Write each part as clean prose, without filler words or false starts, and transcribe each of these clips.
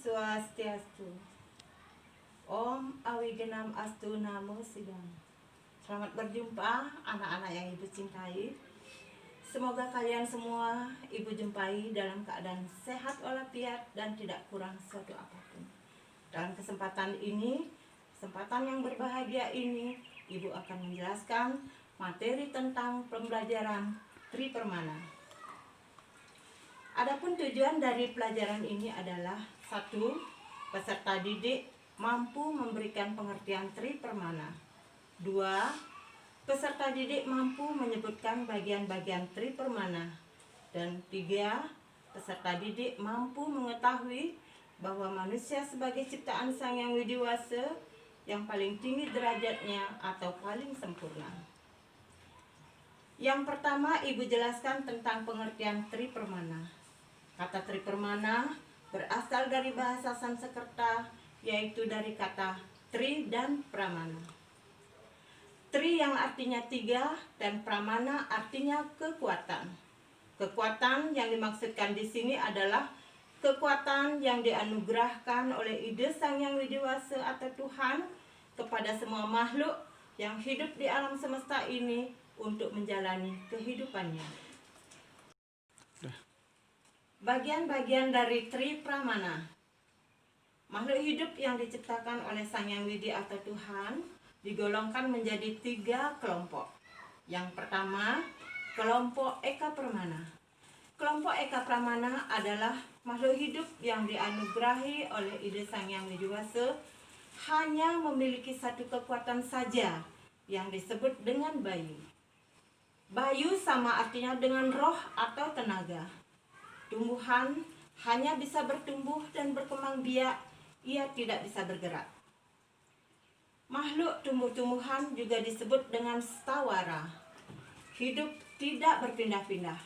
Swastiastu. Om Awigenam Astu Namo Sidam. Selamat berjumpa anak-anak yang Ibu cintai. Semoga kalian semua Ibu jumpai dalam keadaan sehat walafiat dan tidak kurang suatu apapun. Dalam kesempatan ini, kesempatan yang berbahagia ini, Ibu akan menjelaskan materi tentang pembelajaran Tripermana. Adapun tujuan dari pelajaran ini adalah 1. Peserta didik mampu memberikan pengertian Tripermana. 2. Peserta didik mampu menyebutkan bagian-bagian Tripermana. Dan 3. Peserta didik mampu mengetahui bahwa manusia sebagai ciptaan Sang Yang Widi Wasa yang paling tinggi derajatnya atau paling sempurna. Yang pertama, Ibu jelaskan tentang pengertian Tripermana. Kata Tripermana berasal dari bahasa Sanskerta, yaitu dari kata tri dan pramana. Tri yang artinya 3 dan pramana artinya kekuatan. Kekuatan yang dimaksudkan di sini adalah kekuatan yang dianugerahkan oleh ide Sang Yang Widi Wasa atau Tuhan kepada semua makhluk yang hidup di alam semesta ini untuk menjalani kehidupannya. Bagian-bagian dari Tripramana. Makhluk hidup yang diciptakan oleh Sang Yang Widi atau Tuhan digolongkan menjadi 3 kelompok. Yang pertama, kelompok Eka Pramana. Kelompok Eka Pramana adalah makhluk hidup yang dianugerahi oleh ide Sang Yang Widi Wasa hanya memiliki satu kekuatan saja yang disebut dengan bayu. Bayu sama artinya dengan roh atau tenaga. Tumbuhan hanya bisa bertumbuh dan berkembang biak, ia tidak bisa bergerak. Makhluk tumbuh-tumbuhan juga disebut dengan stawara. Hidup tidak berpindah-pindah.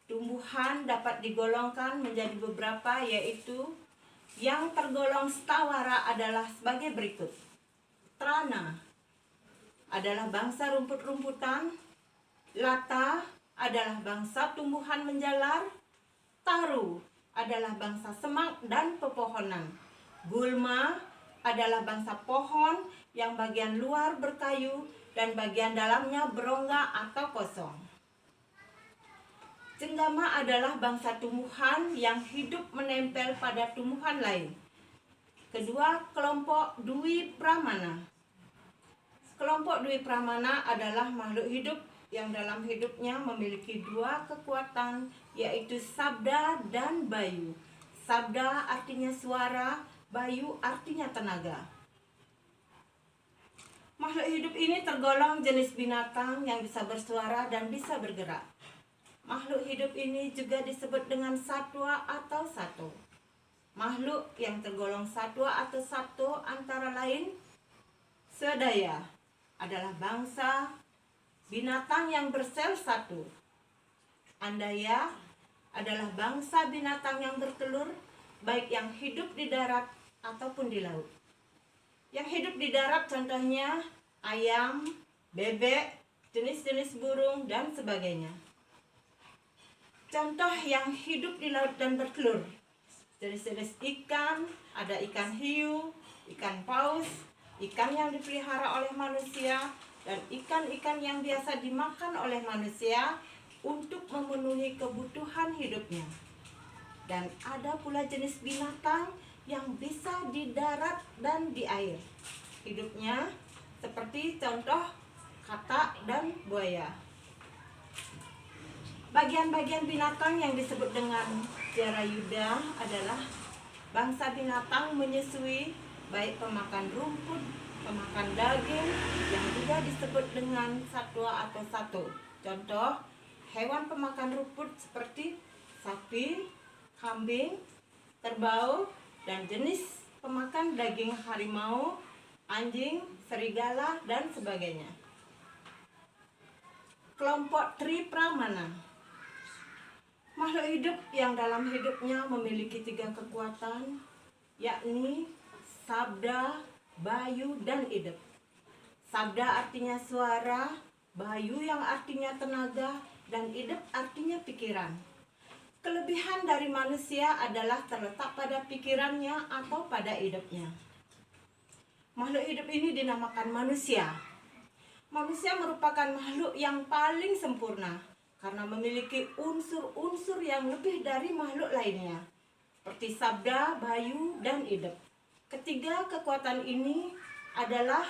Tumbuhan dapat digolongkan menjadi beberapa, yaitu yang tergolong stawara adalah sebagai berikut. Trana adalah bangsa rumput-rumputan. Lata adalah bangsa tumbuhan menjalar. Taru adalah bangsa semak dan pepohonan. Gulma adalah bangsa pohon yang bagian luar berkayu dan bagian dalamnya berongga atau kosong. Cenggama adalah bangsa tumbuhan yang hidup menempel pada tumbuhan lain. Kedua, kelompok Dwi Pramana. Kelompok Dwi Pramana adalah makhluk hidup yang dalam hidupnya memiliki 2 kekuatan, yaitu sabda dan bayu. Sabda artinya suara, bayu artinya tenaga. Makhluk hidup ini tergolong jenis binatang yang bisa bersuara dan bisa bergerak. Makhluk hidup ini juga disebut dengan satwa atau sato. Makhluk yang tergolong satwa atau sato antara lain Swadaya adalah bangsa binatang yang bersel satu. Andaya adalah bangsa binatang yang bertelur, baik yang hidup di darat ataupun di laut. Yang hidup di darat contohnya ayam, bebek, jenis-jenis burung, dan sebagainya. Contoh yang hidup di laut dan bertelur, jenis-jenis ikan, ada ikan hiu, ikan paus, ikan yang dipelihara oleh manusia, dan ikan-ikan yang biasa dimakan oleh manusia untuk memenuhi kebutuhan hidupnya. Dan ada pula jenis binatang yang bisa di darat dan di air. Hidupnya seperti contoh katak dan buaya. Bagian-bagian binatang yang disebut dengan Jarayuda adalah bangsa binatang menyusui, baik pemakan rumput, pemakan daging, yang juga disebut dengan satwa atau sato. Contoh, hewan pemakan rumput seperti sapi, kambing, kerbau, dan jenis pemakan daging harimau, anjing, serigala, dan sebagainya. Kelompok Tripramana. Makhluk hidup yang dalam hidupnya memiliki 3 kekuatan, yakni sabda, bayu, dan idep. Sabda artinya suara, bayu yang artinya tenaga, dan idep artinya pikiran. Kelebihan dari manusia adalah terletak pada pikirannya atau pada hidupnya. Makhluk hidup ini dinamakan manusia. Manusia merupakan makhluk yang paling sempurna karena memiliki unsur-unsur yang lebih dari makhluk lainnya, seperti sabda, bayu, dan hidup. Ketiga kekuatan ini adalah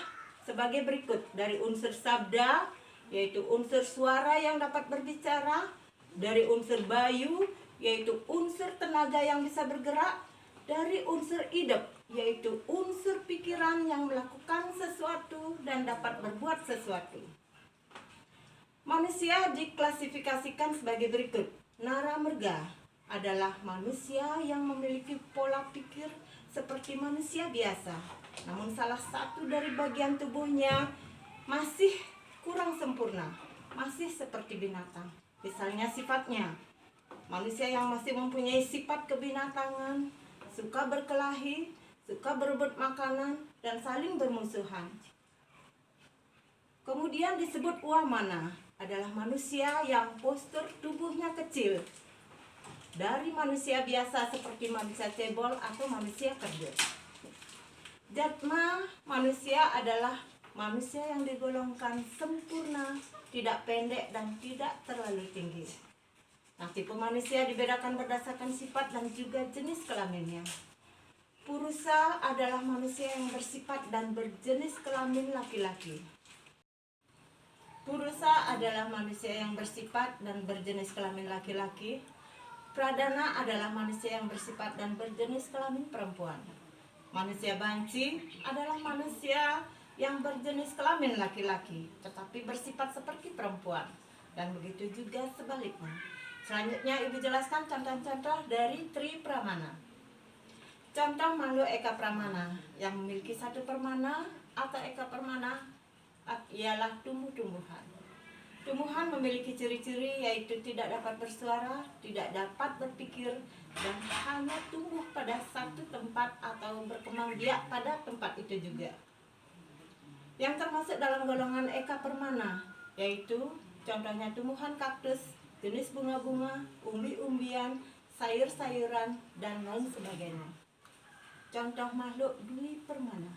sebagai berikut. Dari unsur sabda, yaitu unsur suara yang dapat berbicara. Dari unsur bayu, yaitu unsur tenaga yang bisa bergerak. Dari unsur hidup, yaitu unsur pikiran yang melakukan sesuatu dan dapat berbuat sesuatu. Manusia diklasifikasikan sebagai berikut. Nara Merga adalah manusia yang memiliki pola pikir seperti manusia biasa, namun salah satu dari bagian tubuhnya masih kurang sempurna, masih seperti binatang. Misalnya sifatnya, manusia yang masih mempunyai sifat kebinatangan, suka berkelahi, suka berebut makanan, dan saling bermusuhan. Kemudian disebut Wamana, adalah manusia yang postur tubuhnya kecil, dari manusia biasa seperti manusia cebol atau manusia kerdil. Jatma manusia adalah manusia yang digolongkan sempurna, tidak pendek dan tidak terlalu tinggi. Nah, tipe manusia dibedakan berdasarkan sifat dan juga jenis kelaminnya. Purusa adalah manusia yang bersifat dan berjenis kelamin laki-laki. Purusa adalah manusia yang bersifat dan berjenis kelamin laki-laki. Pradana adalah manusia yang bersifat dan berjenis kelamin perempuan. Manusia banci adalah manusia yang berjenis kelamin laki-laki, tetapi bersifat seperti perempuan. Dan begitu juga sebaliknya. Selanjutnya Ibu jelaskan contoh-contoh dari Tri Pramana. Contoh makhluk Eka Pramana yang memiliki satu permana atau Eka Pramana ialah tumbuh-tumbuhan. Tumbuhan memiliki ciri-ciri yaitu tidak dapat bersuara, tidak dapat berpikir, dan hanya tumbuh pada satu tempat atau berkembang biak pada tempat itu juga. Yang termasuk dalam golongan Eka Pramana yaitu contohnya tumbuhan kaktus, jenis bunga-bunga, umbi-umbian, sayur-sayuran, dan lain sebagainya. Contoh makhluk Dwi Permana.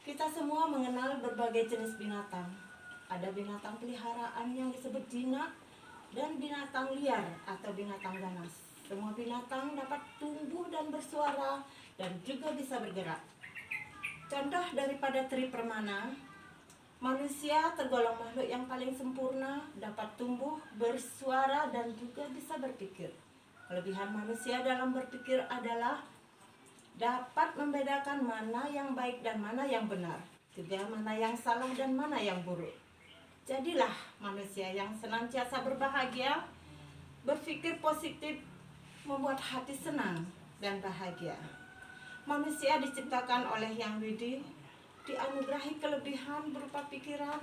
Kita semua mengenal berbagai jenis binatang. Ada binatang peliharaan yang disebut jinak dan binatang liar atau binatang ganas. Semua binatang dapat tumbuh dan bersuara dan juga bisa bergerak. Contoh daripada Tri Permana, manusia tergolong makhluk yang paling sempurna, dapat tumbuh, bersuara, dan juga bisa berpikir. Kelebihan manusia dalam berpikir adalah dapat membedakan mana yang baik dan mana yang benar, juga mana yang salah dan mana yang buruk. Jadilah manusia yang senantiasa berbahagia, berpikir positif, membuat hati senang dan bahagia. Manusia diciptakan oleh Yang Widi, dianugerahi kelebihan berupa pikiran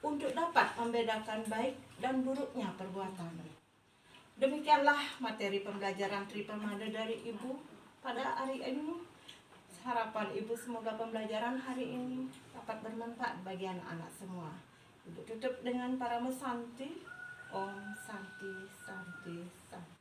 untuk dapat membedakan baik dan buruknya perbuatan. Demikianlah materi pembelajaran Tri Pramana dari Ibu pada hari ini. Harapan Ibu semoga pembelajaran hari ini dapat bermanfaat bagi anak-anak semua. Ibu tutup dengan para mesanti. Om Santi Santi Santi.